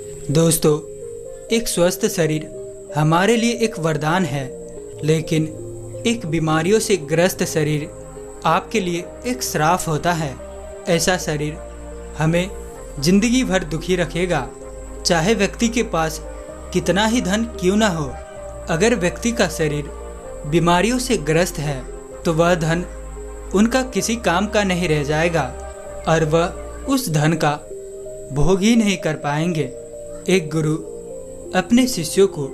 दोस्तों, एक स्वस्थ शरीर हमारे लिए एक वरदान है, लेकिन एक बीमारियों से ग्रस्त शरीर आपके लिए एक श्राप होता है। ऐसा शरीर हमें जिंदगी भर दुखी रखेगा, चाहे व्यक्ति के पास कितना ही धन क्यों ना हो। अगर व्यक्ति का शरीर बीमारियों से ग्रस्त है तो वह धन उनका किसी काम का नहीं रह जाएगा और वह उस धन का भोग ही नहीं कर पाएंगे। एक गुरु अपने शिष्यों को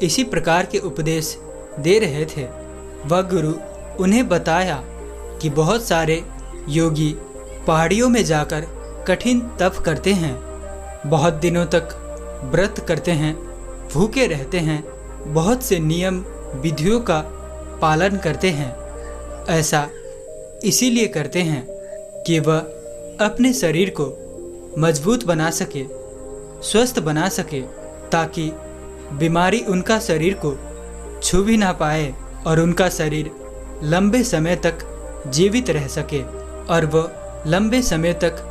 इसी प्रकार के उपदेश दे रहे थे। वह गुरु उन्हें बताया कि बहुत सारे योगी पहाड़ियों में जाकर कठिन तप करते हैं, बहुत दिनों तक व्रत करते हैं, भूखे रहते हैं, बहुत से नियम विधियों का पालन करते हैं। ऐसा इसीलिए करते हैं कि वह अपने शरीर को मजबूत बना सके, स्वस्थ बना सके, ताकि बीमारी उनका शरीर को छू भी ना पाए और उनका शरीर लंबे समय तक जीवित रह सके और वह लंबे समय तक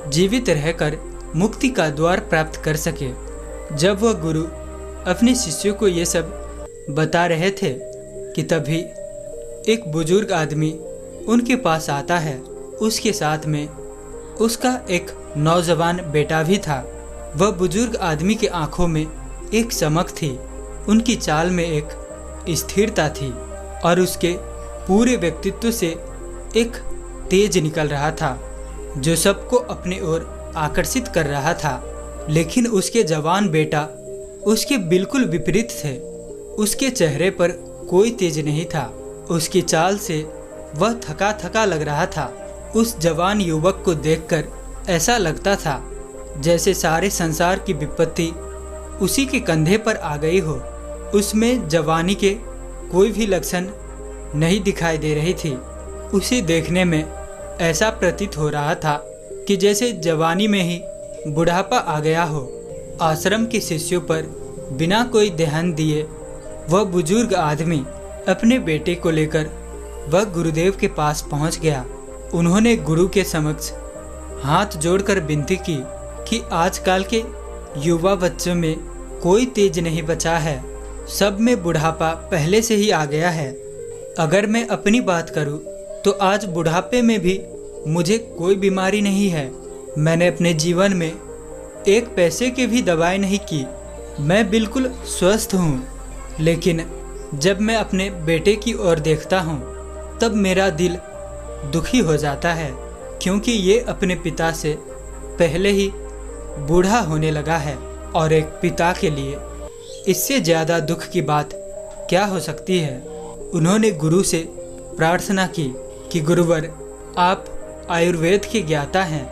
जीवित रहकर मुक्ति का द्वार प्राप्त कर सके। जब वह गुरु अपने शिष्यों को ये सब बता रहे थे कि तभी एक बुजुर्ग आदमी उनके पास आता है। उसके साथ में उसका एक नौजवान बेटा भी था। वह बुजुर्ग आदमी के आंखों में एक चमक थी, उनकी चाल में एक स्थिरता थी और उसके पूरे व्यक्तित्व से एक तेज निकल रहा था जो सबको अपनी ओर आकर्षित कर रहा था। लेकिन उसके जवान बेटा उसके बिल्कुल विपरीत थे। उसके चेहरे पर कोई तेज नहीं था, उसकी चाल से वह थका थका लग रहा था। उस जवान युवक को देखकर ऐसा लगता था जैसे सारे संसार की विपत्ति उसी के कंधे पर आ गई हो। उसमें जवानी के कोई भी लक्षण नहीं दिखाई दे रही थी। उसे देखने में ऐसा प्रतीत हो रहा था कि जैसे जवानी में ही बुढ़ापा आ गया हो। आश्रम के शिष्यों पर बिना कोई ध्यान दिए वह बुजुर्ग आदमी अपने बेटे को लेकर वह गुरुदेव के पास पहुंच गया। उन्होंने गुरु के समक्ष हाथ जोड़कर विनती की कि आजकल के युवा बच्चों में कोई तेज नहीं बचा है, सब में बुढ़ापा पहले से ही आ गया है। अगर मैं अपनी बात करूं तो आज बुढ़ापे में भी मुझे कोई बीमारी नहीं है। मैंने अपने जीवन में एक पैसे की भी दवाई नहीं की, मैं बिल्कुल स्वस्थ हूँ। लेकिन जब मैं अपने बेटे की ओर देखता हूँ तब मेरा दिल दुखी हो जाता है, क्योंकि ये अपने पिता से पहले ही बूढ़ा होने लगा है और एक पिता के लिए इससे ज़्यादा दुख की बात क्या हो सकती है। उन्होंने गुरु से प्रार्थना की कि गुरुवर, आप आयुर्वेद के ज्ञाता हैं,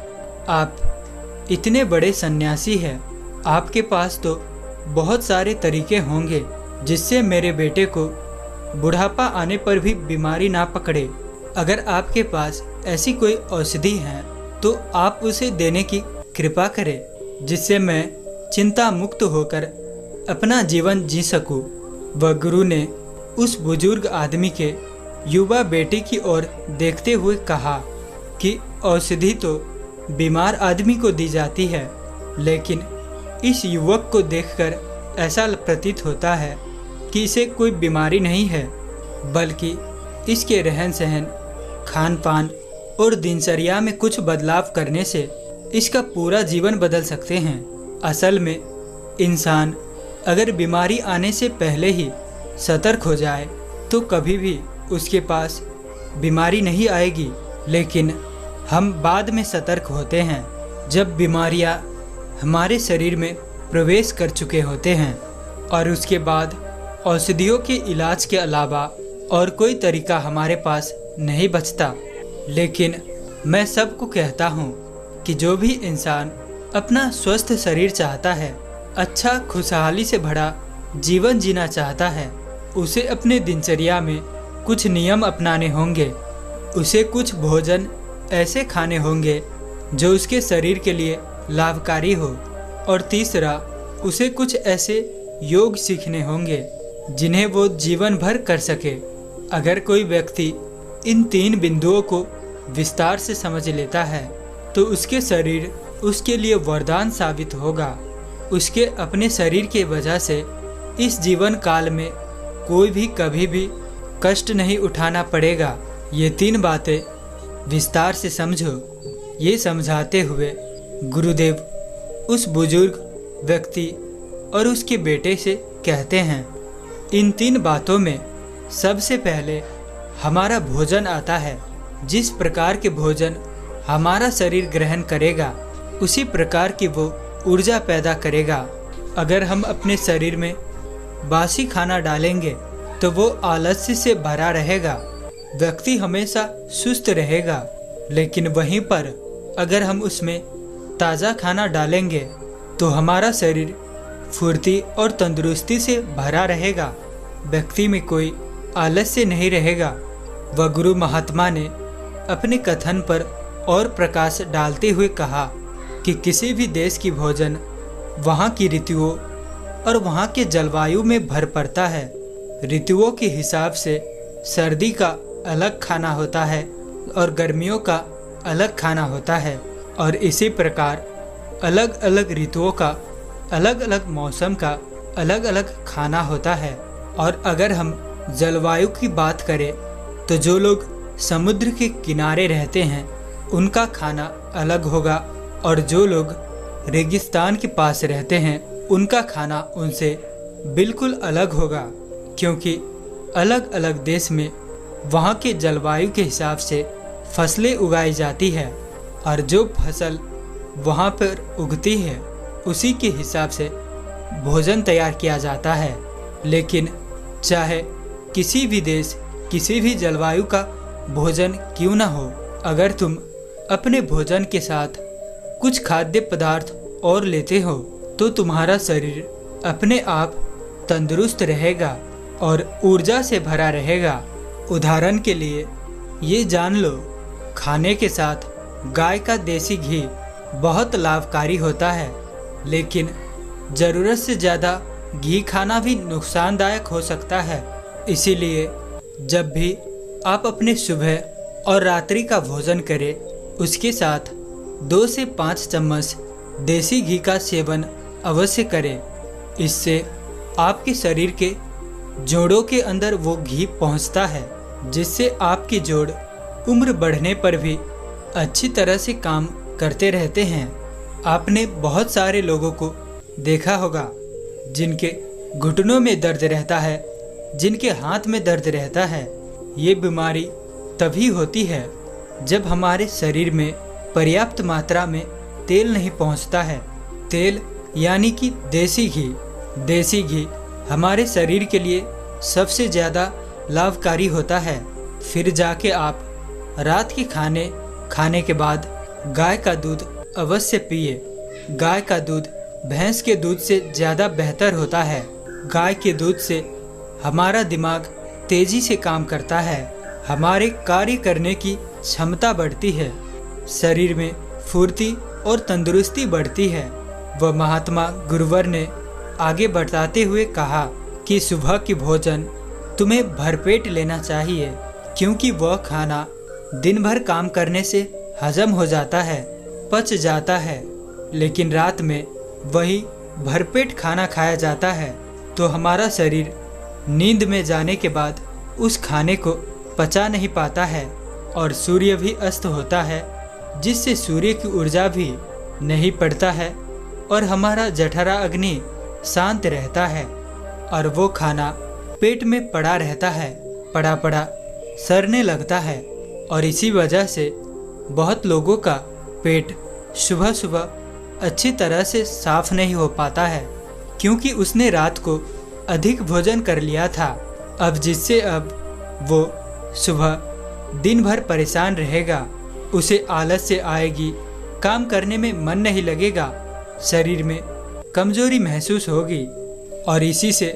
आप इतने बड़े सन्यासी हैं, आपके पास तो बहुत सारे तरीके होंगे जिससे मेरे बेटे को बुढ़ापा आने पर भी बीमारी ना पकड़े। अगर आपके पास ऐसी कोई औषधि है तो आप उसे देने की कृपा करें, जिससे मैं चिंता मुक्त होकर अपना जीवन जी सकूं। वह गुरु ने उस बुजुर्ग आदमी के युवा बेटे की ओर देखते हुए कहा कि औषधि तो बीमार आदमी को दी जाती है, लेकिन इस युवक को देखकर ऐसा प्रतीत होता है कि इसे कोई बीमारी नहीं है, बल्कि इसके रहन सहन, खान पान और दिनचर्या में कुछ बदलाव करने से इसका पूरा जीवन बदल सकते हैं। असल में इंसान अगर बीमारी आने से पहले ही सतर्क हो जाए तो कभी भी उसके पास बीमारी नहीं आएगी। लेकिन हम बाद में सतर्क होते हैं जब बीमारियां हमारे शरीर में प्रवेश कर चुके होते हैं और उसके बाद औषधियों के इलाज के अलावा और कोई तरीका हमारे पास नहीं बचता। लेकिन मैं सबको कहता हूँ कि जो भी इंसान अपना स्वस्थ शरीर चाहता है, अच्छा खुशहाली से भरा जीवन जीना चाहता है, उसे अपने दिनचर्या में कुछ नियम अपनाने होंगे। उसे कुछ भोजन ऐसे खाने होंगे जो उसके शरीर के लिए लाभकारी हो, और तीसरा, उसे कुछ ऐसे योग सीखने होंगे जिन्हें वो जीवन भर कर सके। अगर कोई व्यक्ति इन 3 बिंदुओं को विस्तार से समझ लेता है तो उसके शरीर उसके लिए वरदान साबित होगा। उसके अपने शरीर के वजह से इस जीवन काल में कोई भी कभी भी कष्ट नहीं उठाना पड़ेगा। ये 3 बातें विस्तार से समझो। ये समझाते हुए गुरुदेव उस बुजुर्ग व्यक्ति और उसके बेटे से कहते हैं, इन 3 बातों में सबसे पहले हमारा भोजन आता है। जिस प्रकार के भोजन हमारा शरीर ग्रहण करेगा उसी प्रकार की वो ऊर्जा पैदा करेगा। अगर हम अपने शरीर में बासी खाना डालेंगे तो वो आलस्य से भरा रहेगा, व्यक्ति हमेशा सुस्त रहेगा। लेकिन वहीं पर अगर हम उसमें ताज़ा खाना डालेंगे तो हमारा शरीर फुर्ती और तंदुरुस्ती से भरा रहेगा, व्यक्ति में कोई आलस्य नहीं रहेगा। वह गुरु महात्मा ने अपने कथन पर और प्रकाश डालते हुए कहा कि किसी भी देश की भोजन वहाँ की ऋतुओं और वहाँ के जलवायु में भर पड़ता है। ऋतुओं के हिसाब से सर्दी का अलग खाना होता है और गर्मियों का अलग खाना होता है, और इसी प्रकार अलग अलग ऋतुओं का अलग अलग मौसम का अलग अलग खाना होता है। और अगर हम जलवायु की बात करें तो जो लोग समुद्र के किनारे रहते हैं उनका खाना अलग होगा, और जो लोग रेगिस्तान के पास रहते हैं उनका खाना उनसे बिल्कुल अलग होगा, क्योंकि अलग अलग देश में वहाँ के जलवायु के हिसाब से फसलें उगाई जाती है, और जो फसल वहाँ पर उगती है उसी के हिसाब से भोजन तैयार किया जाता है। लेकिन चाहे किसी भी देश किसी भी जलवायु का भोजन क्यों ना हो, अगर तुम अपने भोजन के साथ कुछ खाद्य पदार्थ और लेते हो तो तुम्हारा शरीर अपने आप तंदुरुस्त रहेगा और ऊर्जा से भरा रहेगा। उदाहरण के लिए ये जान लो, खाने के साथ गाय का देसी घी बहुत लाभकारी होता है, लेकिन ज़रूरत से ज़्यादा घी खाना भी नुकसानदायक हो सकता है। इसीलिए जब भी आप अपने सुबह और रात्रि का भोजन करें उसके साथ 2 से 5 चम्मच देसी घी का सेवन अवश्य करें। इससे आपके शरीर के जोड़ों के अंदर वो घी पहुंचता है, जिससे आपकी जोड़ उम्र बढ़ने पर भी अच्छी तरह से काम करते रहते हैं। आपने बहुत सारे लोगों को देखा होगा जिनके घुटनों में दर्द रहता है, जिनके हाथ में दर्द रहता है। ये बीमारी तभी होती है जब हमारे शरीर में पर्याप्त मात्रा में तेल नहीं पहुंचता है। तेल यानी कि देसी घी। देसी घी हमारे शरीर के लिए सबसे ज़्यादा लाभकारी होता है। फिर जाके आप रात के खाने के बाद गाय का दूध अवश्य पिए। गाय का दूध भैंस के दूध से ज़्यादा बेहतर होता है। गाय के दूध से हमारा दिमाग तेज़ी से काम करता है, हमारे कार्य करने की क्षमता बढ़ती है, शरीर में फुर्ती और तंदुरुस्ती बढ़ती है। वह महात्मा गुरुवर ने आगे बताते हुए कहा कि सुबह की भोजन तुम्हें भरपेट लेना चाहिए, क्योंकि वह खाना दिन भर काम करने से हजम हो जाता है, पच जाता है। लेकिन रात में वही भरपेट खाना खाया जाता है तो हमारा शरीर नींद में जाने के बाद उस खाने को पचा नहीं पाता है, और सूर्य भी अस्त होता है, जिससे सूर्य की ऊर्जा भी नहीं पड़ता है और हमारा जठरा अग्नि शांत रहता है, और वो खाना पेट में पड़ा रहता है, पड़ा पड़ा सड़ने लगता है। और इसी वजह से बहुत लोगों का पेट सुबह सुबह अच्छी तरह से साफ नहीं हो पाता है, क्योंकि उसने रात को अधिक भोजन कर लिया था। अब जिससे अब वो सुबह दिन भर परेशान रहेगा, उसे आलस्य आएगी, काम करने में मन नहीं लगेगा, शरीर में कमजोरी महसूस होगी, और इसी से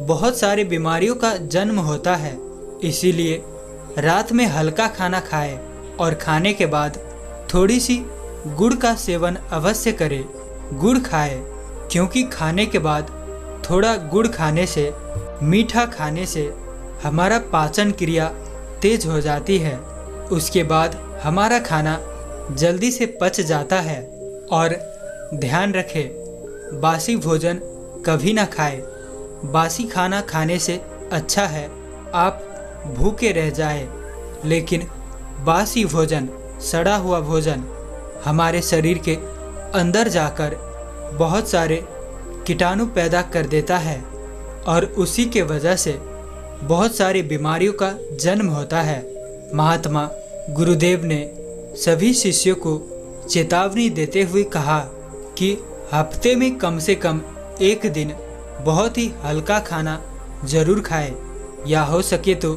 बहुत सारी बीमारियों का जन्म होता है। इसीलिए रात में हल्का खाना खाए और खाने के बाद थोड़ी सी गुड़ का सेवन अवश्य करें। गुड़ खाए, क्योंकि खाने के बाद थोड़ा गुड़ खाने से, मीठा खाने से हमारा पाचन क्रिया तेज हो जाती है। उसके बाद हमारा खाना जल्दी से पच जाता है। और ध्यान रखें, बासी भोजन कभी ना खाएं। बासी खाना खाने से अच्छा है आप भूखे रह जाए, लेकिन बासी भोजन, सड़ा हुआ भोजन हमारे शरीर के अंदर जाकर बहुत सारे कीटाणु पैदा कर देता है और उसी के वजह से बहुत सारी बीमारियों का जन्म होता है। महात्मा गुरुदेव ने सभी शिष्यों को चेतावनी देते हुए कहा कि हफ्ते में कम से कम एक दिन बहुत ही हल्का खाना जरूर खाए, या हो सके तो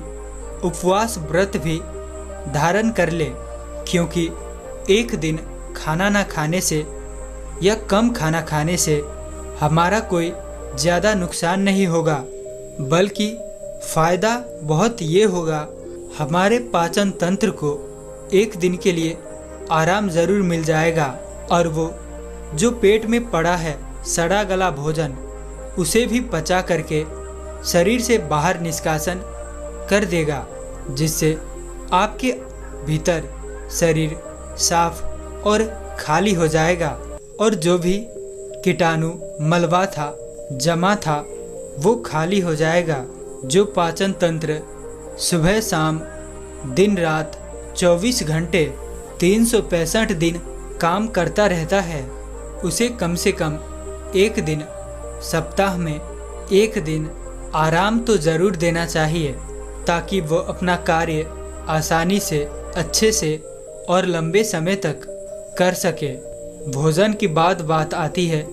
उपवास व्रत भी धारण कर ले, क्योंकि एक दिन खाना ना खाने से या कम खाना खाने से हमारा कोई ज़्यादा नुकसान नहीं होगा, बल्कि फ़ायदा बहुत ये होगा, हमारे पाचन तंत्र को एक दिन के लिए आराम ज़रूर मिल जाएगा और वो जो पेट में पड़ा है सड़ा गला भोजन उसे भी पचा करके शरीर से बाहर निष्कासन कर देगा, जिससे आपके भीतर शरीर साफ और खाली हो जाएगा और जो भी कीटाणु मलबा था, जमा था, वो खाली हो जाएगा। जो पाचन तंत्र सुबह शाम दिन रात 24 घंटे 365 दिन काम करता रहता है, उसे कम से कम एक दिन सप्ताह में एक दिन आराम तो ज़रूर देना चाहिए, ताकि वो अपना कार्य आसानी से, अच्छे से और लंबे समय तक कर सके। भोजन की बात आती है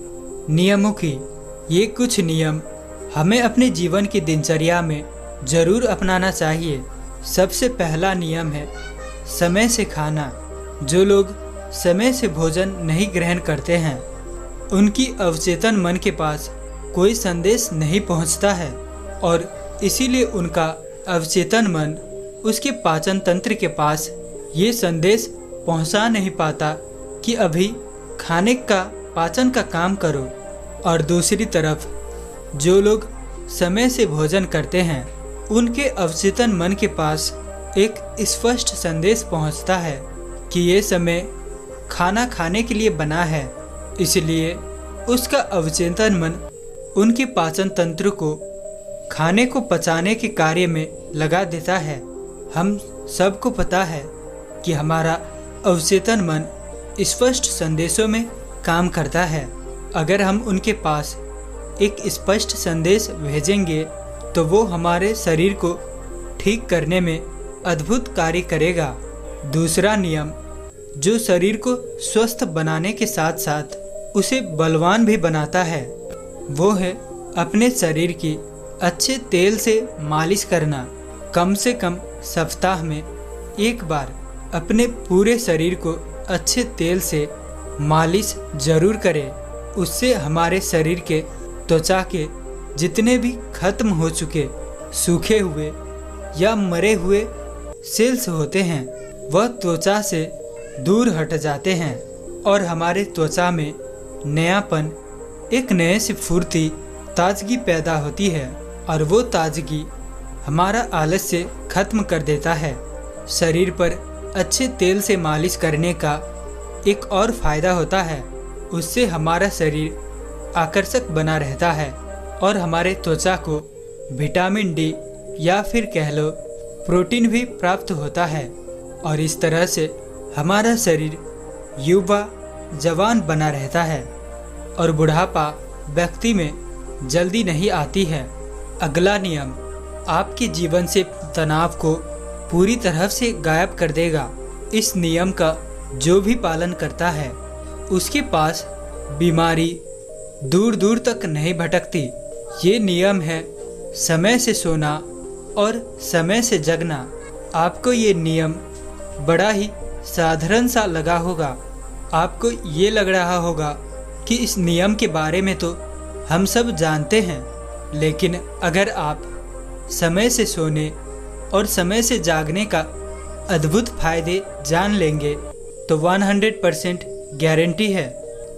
नियमों की। ये कुछ नियम हमें अपने जीवन की दिनचर्या में ज़रूर अपनाना चाहिए। सबसे पहला नियम है समय से खाना। जो लोग समय से भोजन नहीं ग्रहण करते हैं, उनकी अवचेतन मन के पास कोई संदेश नहीं पहुंचता है और इसीलिए उनका अवचेतन मन उसके पाचन तंत्र के पास ये संदेश पहुंचा नहीं पाता कि अभी खाने का पाचन का काम करो। और दूसरी तरफ जो लोग समय से भोजन करते हैं, उनके अवचेतन मन के पास एक स्पष्ट संदेश पहुंचता है कि ये समय खाना खाने के लिए बना है, इसलिए उसका अवचेतन मन उनके पाचन तंत्र को खाने को पचाने के कार्य में लगा देता है। हम सबको पता है कि हमारा अवचेतन मन स्पष्ट संदेशों में काम करता है। अगर हम उनके पास एक स्पष्ट संदेश भेजेंगे तो वो हमारे शरीर को ठीक करने में अद्भुत कार्य करेगा। दूसरा नियम जो शरीर को स्वस्थ बनाने के साथ साथ उसे बलवान भी बनाता है, वो है अपने शरीर की अच्छे तेल से मालिश करना। कम से कम सप्ताह में एक बार अपने पूरे शरीर को अच्छे तेल से मालिश जरूर करें। उससे हमारे शरीर के त्वचा के जितने भी खत्म हो चुके, सूखे हुए या मरे हुए सेल्स होते हैं, वह त्वचा से दूर हट जाते हैं और हमारे त्वचा में नयापन, एक नए से फुर्ती, ताजगी पैदा होती है और वो ताजगी हमारा आलस्य खत्म कर देता है। शरीर पर अच्छे तेल से मालिश करने का एक और फायदा होता है, उससे हमारा शरीर आकर्षक बना रहता है और हमारे त्वचा को विटामिन डी या फिर कह लो प्रोटीन भी प्राप्त होता है और इस तरह से हमारा शरीर युवा जवान बना रहता है और बुढ़ापा व्यक्ति में जल्दी नहीं आती है। अगला नियम आपके जीवन से तनाव को पूरी तरह से गायब कर देगा। इस नियम का जो भी पालन करता है उसके पास बीमारी दूर दूर तक नहीं भटकती। ये नियम है समय से सोना और समय से जगना। आपको ये नियम बड़ा ही साधारण सा लगा होगा, आपको ये लग रहा होगा कि इस नियम के बारे में तो हम सब जानते हैं, लेकिन अगर आप समय से सोने और समय से जागने का अद्भुत फायदे जान लेंगे तो 100% गारंटी है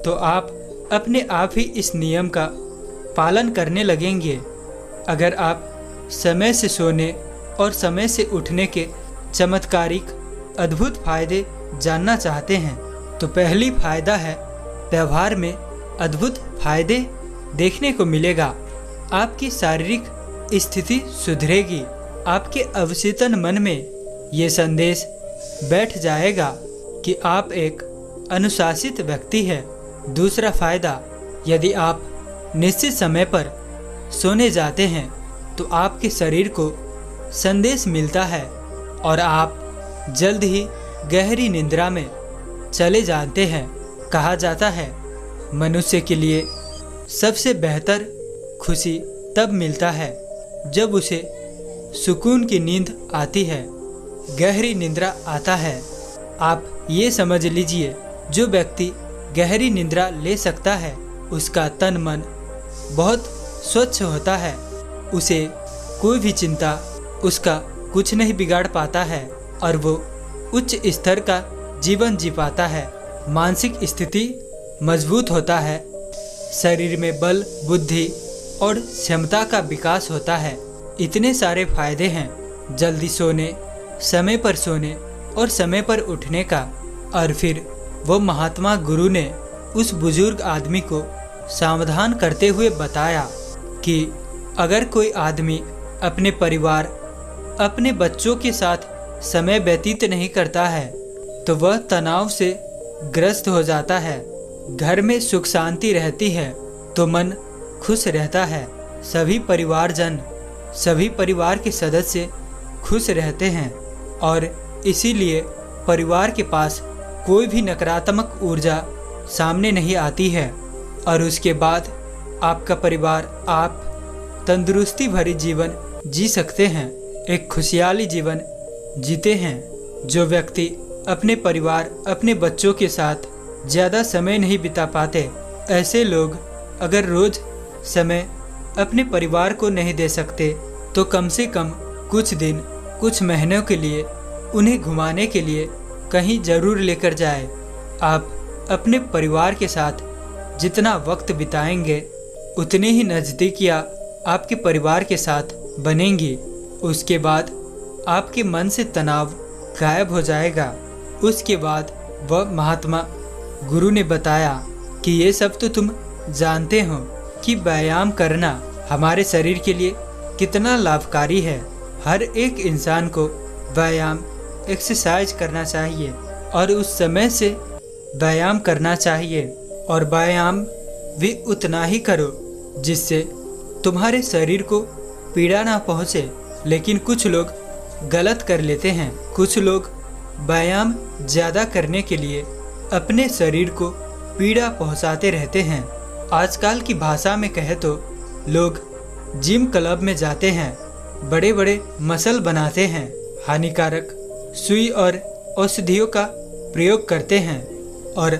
तो आप अपने आप ही इस नियम का पालन करने लगेंगे। अगर आप समय से सोने और समय से उठने के चमत्कारिक अद्भुत फायदे जानना चाहते हैं तो पहली फायदा है व्यवहार में अद्भुत फायदे देखने को मिलेगा। आपकी शारीरिक स्थिति सुधरेगी। आपके अवचेतन मन में ये संदेश बैठ जाएगा कि आप एक अनुशासित व्यक्ति हैं। दूसरा फायदा, यदि आप निश्चित समय पर सोने जाते हैं तो आपके शरीर को संदेश मिलता है और आप जल्द ही गहरी निद्रा में चले जाते हैं। कहा जाता है मनुष्य के लिए सबसे बेहतर खुशी तब मिलता है जब उसे सुकून की नींद आती है, गहरी निद्रा आता है। आप ये समझ लीजिए, जो व्यक्ति गहरी निद्रा ले सकता है उसका तन मन बहुत स्वच्छ होता है। उसे कोई भी चिंता उसका कुछ नहीं बिगाड़ पाता है और वो उच्च स्तर का जीवन जी पाता है। मानसिक स्थिति मजबूत होता है। शरीर में बल, बुद्धि और क्षमता का विकास होता है। इतने सारे फायदे हैं जल्दी सोने, समय पर सोने और समय पर उठने का। और फिर वो महात्मा गुरु ने उस बुजुर्ग आदमी को सावधान करते हुए बताया कि अगर कोई आदमी अपने परिवार, अपने बच्चों के साथ समय व्यतीत नहीं करता है तो वह तनाव से ग्रस्त हो जाता है। घर में सुख शांति रहती है तो मन खुश रहता है। सभी परिवारजन, सभी परिवार के सदस्य खुश रहते हैं और इसीलिए परिवार के पास कोई भी नकारात्मक ऊर्जा सामने नहीं आती है। और उसके बाद आपका परिवार, आप तंदुरुस्ती भरी जीवन जी सकते हैं, एक खुशहाली जीवन जीते हैं। जो व्यक्ति अपने परिवार, अपने बच्चों के साथ ज़्यादा समय नहीं बिता पाते, ऐसे लोग अगर रोज़ समय अपने परिवार को नहीं दे सकते तो कम से कम कुछ दिन, कुछ महीनों के लिए उन्हें घुमाने के लिए कहीं ज़रूर लेकर जाए। आप अपने परिवार के साथ जितना वक्त बिताएंगे उतनी ही नज़दीकियाँ आपके परिवार के साथ बनेंगी। उसके बाद आपके मन से तनाव गायब हो जाएगा। उसके बाद वह महात्मा गुरु ने बताया कि ये सब तो तुम जानते हो कि व्यायाम करना हमारे शरीर के लिए कितना लाभकारी है। हर एक इंसान को व्यायाम, एक्सरसाइज करना चाहिए और उस समय से व्यायाम करना चाहिए। और व्यायाम भी उतना ही करो जिससे तुम्हारे शरीर को पीड़ा ना पहुँचे। लेकिन कुछ लोग गलत कर लेते हैं। कुछ लोग व्यायाम ज़्यादा करने के लिए अपने शरीर को पीड़ा पहुंचाते रहते हैं। आजकल की भाषा में कहे तो लोग जिम क्लब में जाते हैं, बड़े बड़े मसल बनाते हैं, हानिकारक सुई और औषधियों का प्रयोग करते हैं और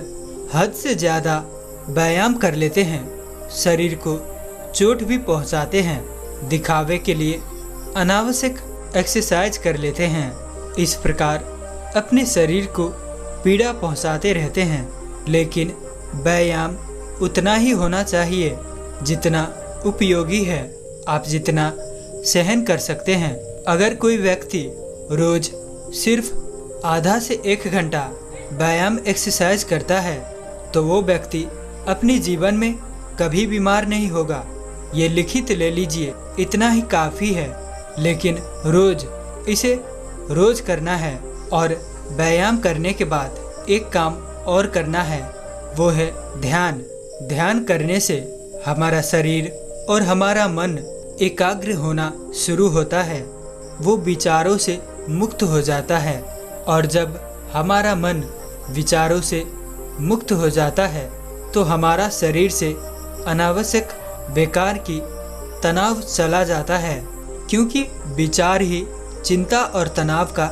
हद से ज़्यादा व्यायाम कर लेते हैं। शरीर को चोट भी पहुंचाते हैं। दिखावे के लिए अनावश्यक एक्सरसाइज कर लेते हैं। इस प्रकार अपने शरीर को पीड़ा पहुंचाते रहते हैं। लेकिन व्यायाम उतना ही होना चाहिए जितना उपयोगी है, आप जितना सहन कर सकते हैं। अगर कोई व्यक्ति रोज सिर्फ आधा से 1 घंटा व्यायाम एक्सरसाइज करता है तो वो व्यक्ति अपने जीवन में कभी बीमार नहीं होगा। ये लिखित ले लीजिए, इतना ही काफ़ी है। लेकिन रोज इसे रोज करना है। और व्यायाम करने के बाद एक काम और करना है, वो है ध्यान। ध्यान करने से हमारा शरीर और हमारा मन एकाग्र होना शुरू होता है। वो विचारों से मुक्त हो जाता है और जब हमारा मन विचारों से मुक्त हो जाता है तो हमारा शरीर से अनावश्यक बेकार की तनाव चला जाता है, क्योंकि विचार ही चिंता और तनाव का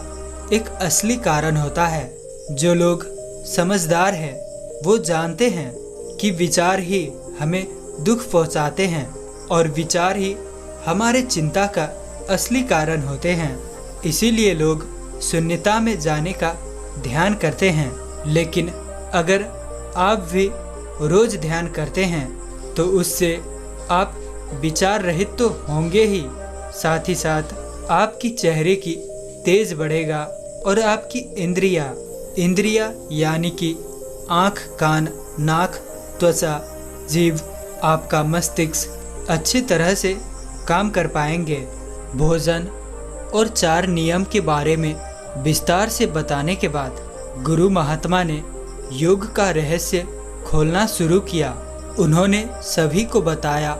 एक असली कारण होता है। जो लोग समझदार हैं वो जानते हैं कि विचार ही हमें दुख पहुंचाते हैं और विचार ही हमारे चिंता का असली कारण होते हैं। इसीलिए लोग शून्यता में जाने का ध्यान करते हैं। लेकिन अगर आप भी रोज ध्यान करते हैं तो उससे आप विचार रहित तो होंगे ही, साथ ही साथ आपकी चेहरे की तेज बढ़ेगा और आपकी इंद्रिया यानी कि आँख, कान, नाक, त्वचा जीव आपका मस्तिष्क अच्छी तरह से काम कर पाएंगे। भोजन और 4 नियम के बारे में विस्तार से बताने के बाद गुरु महात्मा ने योग का रहस्य खोलना शुरू किया। उन्होंने सभी को बताया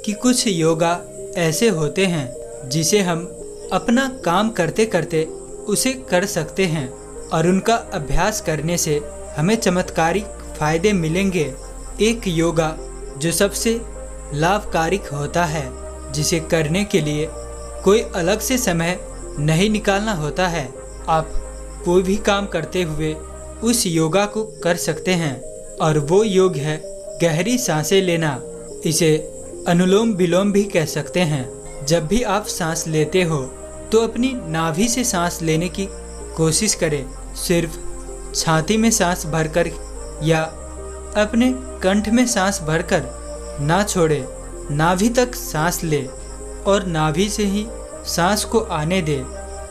कि कुछ योगा ऐसे होते हैं जिसे हम अपना काम करते करते उसे कर सकते हैं और उनका अभ्यास करने से हमें चमत्कारिक फायदे मिलेंगे। एक योगा जो सबसे लाभकारिक होता है, जिसे करने के लिए कोई अलग से समय नहीं निकालना होता है। आप कोई भी काम करते हुए उस योगा को कर सकते हैं और वो योग है गहरी सांसें लेना। इसे अनुलोम विलोम भी कह सकते हैं। जब भी आप सांस लेते हो तो अपनी नाभि से सांस लेने की कोशिश करें। सिर्फ छाती में सांस भरकर या अपने कंठ में सांस भरकर ना छोड़े, नाभि तक सांस ले और नाभि से ही सांस को आने दे।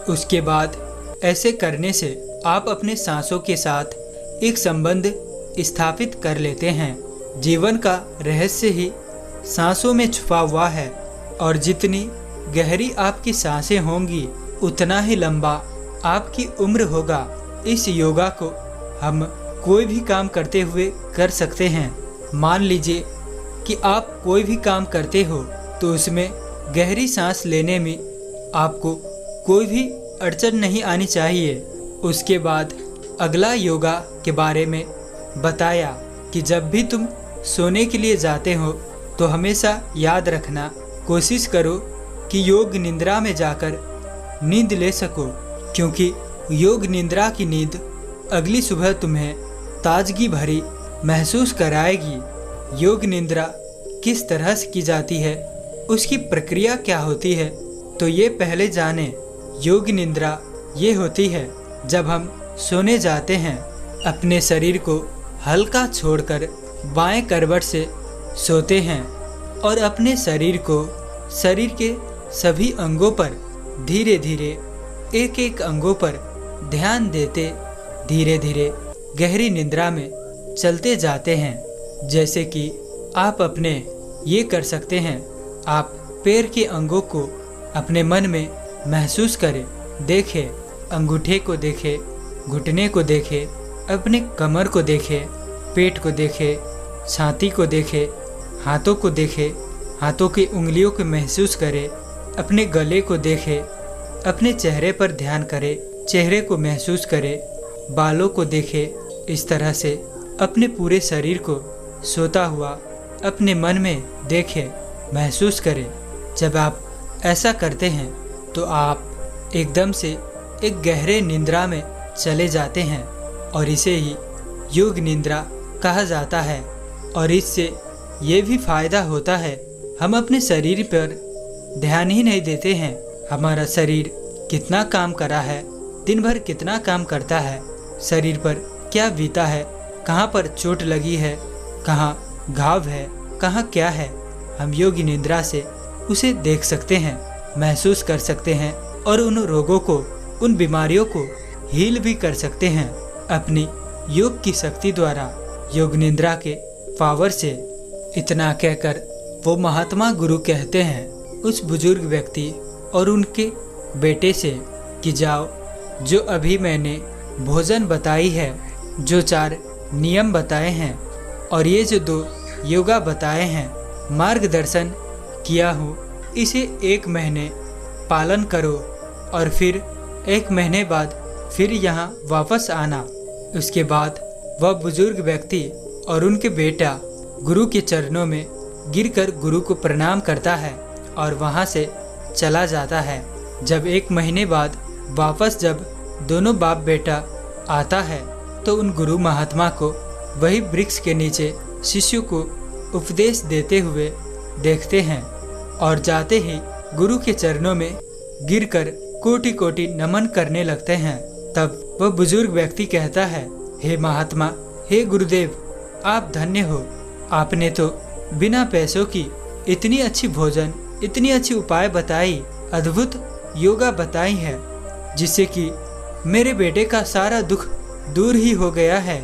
उसके बाद ऐसे करने से आप अपने सांसों के साथ एक संबंध स्थापित कर लेते हैं। जीवन का रहस्य ही सांसों में छुपा हुआ है और जितनी गहरी आपकी सांसें होंगी उतना ही लंबा आपकी उम्र होगा। इस योगा को हम कोई भी काम करते हुए कर सकते हैं। मान लीजिए कि आप कोई भी काम करते हो तो उसमें गहरी सांस लेने में आपको कोई भी अड़चन नहीं आनी चाहिए। उसके बाद अगला योगा के बारे में बताया कि जब भी तुम सोने के लिए जाते हो तो हमेशा याद रखना, कोशिश करो कि योग निद्रा में जाकर नींद ले सको, क्योंकि योग निद्रा की नींद अगली सुबह तुम्हें ताजगी भरी महसूस कराएगी। योग निद्रा किस तरह से की जाती है, उसकी प्रक्रिया क्या होती है, तो ये पहले जानें। योग निद्रा ये होती है जब हम सोने जाते हैं, अपने शरीर को हल्का छोड़कर बाएं करवट से सोते हैं और अपने शरीर को शरीर के सभी अंगों पर धीरे धीरे एक एक अंगों पर ध्यान देते धीरे धीरे गहरी निद्रा में चलते जाते हैं। जैसे कि आप अपने ये कर सकते हैं, आप पैर के अंगों को अपने मन में महसूस करें, देखें, अंगूठे को देखें, घुटने को देखें, अपने कमर को देखें, पेट को देखें, छाती को देखें, हाथों को देखें, हाथों की उंगलियों को महसूस करें, अपने गले को देखें, अपने चेहरे पर ध्यान करें, चेहरे को महसूस करें, बालों को देखें। इस तरह से अपने पूरे शरीर को सोता हुआ अपने मन में देखें, महसूस करें। जब आप ऐसा करते हैं तो आप एकदम से एक गहरे निद्रा में चले जाते हैं और इसे ही योग निद्रा कहा जाता है। और इससे ये भी फायदा होता है, हम अपने शरीर पर ध्यान ही नहीं देते हैं। हमारा शरीर कितना काम करा है, दिन भर कितना काम करता है, शरीर पर क्या बीता है, कहाँ पर चोट लगी है, कहाँ घाव है, कहाँ क्या है, हम योग निद्रा से उसे देख सकते हैं, महसूस कर सकते हैं और उन रोगों को, उन बीमारियों को हील भी कर सकते हैं अपनी योग की शक्ति द्वारा, योग निद्रा के पावर से। इतना कहकर वो महात्मा गुरु कहते हैं उस बुजुर्ग व्यक्ति और उनके बेटे से कि जाओ, जो अभी मैंने भोजन बताई है, जो 4 नियम बताए हैं और ये जो 2 योगा बताए हैं, मार्गदर्शन किया हूँ, इसे 1 महीने पालन करो और फिर 1 महीने बाद फिर यहाँ वापस आना। उसके बाद वह बुजुर्ग व्यक्ति और उनके बेटा गुरु के चरणों में गिरकर गुरु को प्रणाम करता है और वहाँ से चला जाता है। जब 1 महीने बाद वापस जब दोनों बाप बेटा आता है तो उन गुरु महात्मा को वही वृक्ष के नीचे शिष्य को उपदेश देते हुए देखते हैं और जाते ही गुरु के चरणों में गिरकर कोटि कोटि नमन करने लगते हैं। तब वह बुजुर्ग व्यक्ति कहता है, हे महात्मा, हे गुरुदेव, आप धन्य हो। आपने तो बिना पैसों की इतनी अच्छी भोजन, इतनी अच्छी उपाय बताई, अद्भुत योगा बताई है, जिससे कि मेरे बेटे का सारा दुख दूर ही हो गया है।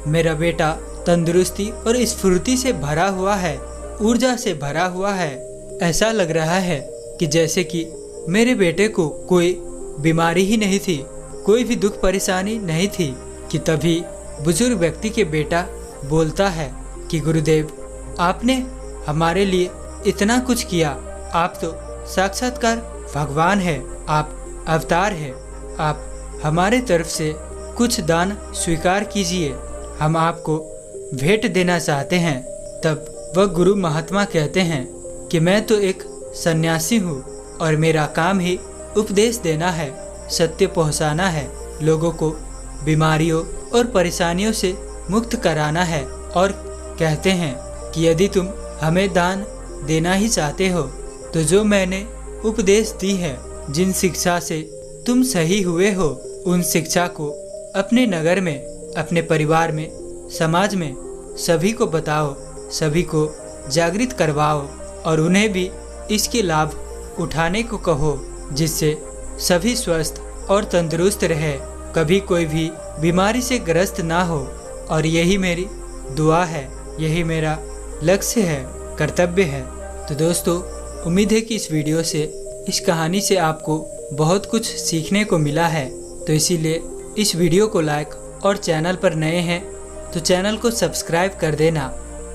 मेरा बेटा तंदुरुस्ती और स्फूर्ति से भरा हुआ है, ऊर्जा से भरा हुआ है। ऐसा लग रहा है कि जैसे कि मेरे बेटे को कोई बीमारी ही नहीं थी, कोई भी दुख परेशानी नहीं थी कि तभी बुजुर्ग व्यक्ति के बेटा बोलता है कि गुरुदेव, आपने हमारे लिए इतना कुछ किया, आप तो साक्षात्कार भगवान है, आप अवतार है, आप हमारे तरफ से कुछ दान स्वीकार कीजिए, हम आपको भेंट देना चाहते हैं। तब वह गुरु महात्मा कहते हैं कि मैं तो एक सन्यासी हूँ और मेरा काम ही उपदेश देना है, सत्य पहुँचाना है, लोगों को बीमारियों और परेशानियों से मुक्त कराना है। और कहते हैं कि यदि तुम हमें दान देना ही चाहते हो तो जो मैंने उपदेश दी है, जिन शिक्षा से तुम सही हुए हो, उन शिक्षा को अपने नगर में, अपने परिवार में, समाज में सभी को बताओ, सभी को जागृत करवाओ और उन्हें भी इसके लाभ उठाने को कहो, जिससे सभी स्वस्थ और तंदुरुस्त रहे, कभी कोई भी बीमारी से ग्रस्त ना हो। और यही मेरी दुआ है, यही मेरा लक्ष्य है, कर्तव्य है। तो दोस्तों, उम्मीद है कि इस वीडियो से, इस कहानी से आपको बहुत कुछ सीखने को मिला है। तो इसीलिए इस वीडियो को लाइक और चैनल पर नए हैं तो चैनल को सब्सक्राइब कर देना।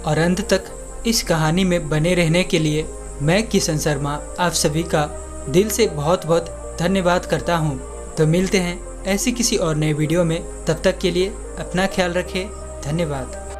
और अंत तक इस कहानी में बने रहने के लिए मैं किशन शर्मा आप सभी का दिल से बहुत बहुत धन्यवाद करता हूँ। तो मिलते हैं ऐसी किसी और नए वीडियो में, तब तक के लिए अपना ख्याल रखें। धन्यवाद।